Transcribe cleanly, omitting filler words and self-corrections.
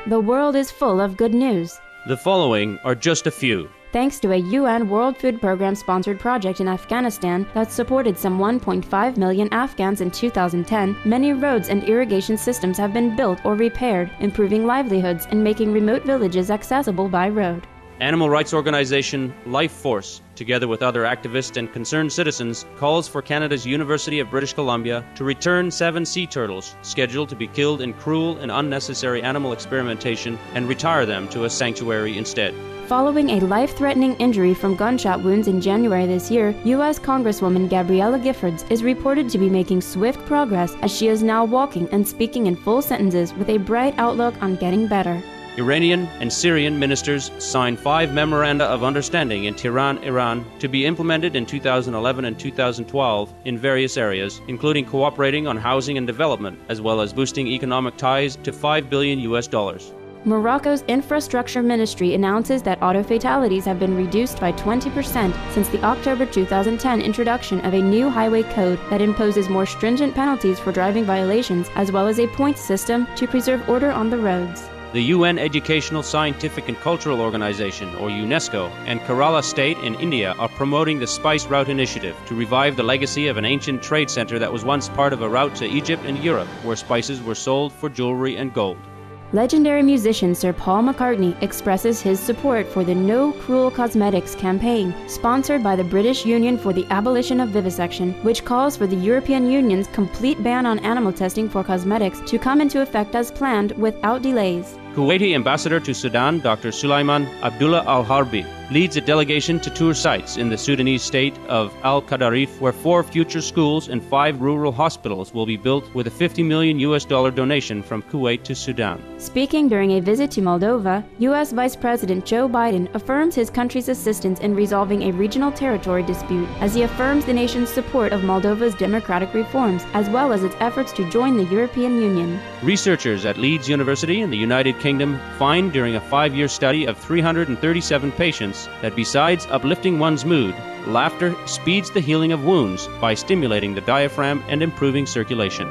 The world is full of good news. The following are just a few. Thanks to a UN World Food Program-sponsored project in Afghanistan that supported some 1.5 million Afghans in 2010, many roads and irrigation systems have been built or repaired, improving livelihoods and making remote villages accessible by road. Animal rights organization Life Force, together with other activists and concerned citizens, calls for Canada's University of British Columbia to return 7 sea turtles scheduled to be killed in cruel and unnecessary animal experimentation and retire them to a sanctuary instead. Following a life-threatening injury from gunshot wounds in January this year, U.S. Congresswoman Gabriella Giffords is reported to be making swift progress as she is now walking and speaking in full sentences with a bright outlook on getting better. Iranian and Syrian ministers signed 5 memoranda of understanding in Tehran, Iran, to be implemented in 2011 and 2012 in various areas, including cooperating on housing and development, as well as boosting economic ties to $5 billion. Morocco's infrastructure ministry announces that auto fatalities have been reduced by 20% since the October 2010 introduction of a new highway code that imposes more stringent penalties for driving violations, as well as a points system to preserve order on the roads. The UN Educational, Scientific and Cultural Organization, or UNESCO, and Kerala State in India are promoting the Spice Route Initiative to revive the legacy of an ancient trade center that was once part of a route to Egypt and Europe, where spices were sold for jewelry and gold. Legendary musician Sir Paul McCartney expresses his support for the No Cruel Cosmetics campaign, sponsored by the British Union for the Abolition of Vivisection, which calls for the European Union's complete ban on animal testing for cosmetics to come into effect as planned without delays. Kuwaiti Ambassador to Sudan, Dr. Sulaiman Abdullah Al-Harbi, leads a delegation to tour sites in the Sudanese state of Al-Qadarif, where 4 future schools and 5 rural hospitals will be built with a $50 million donation from Kuwait to Sudan. Speaking during a visit to Moldova, U.S. Vice President Joe Biden affirms his country's assistance in resolving a regional territory dispute, as he affirms the nation's support of Moldova's democratic reforms, as well as its efforts to join the European Union. Researchers at Leeds University in the United Kingdom find during a 5-year study of 337 patients that besides uplifting one's mood, laughter speeds the healing of wounds by stimulating the diaphragm and improving circulation.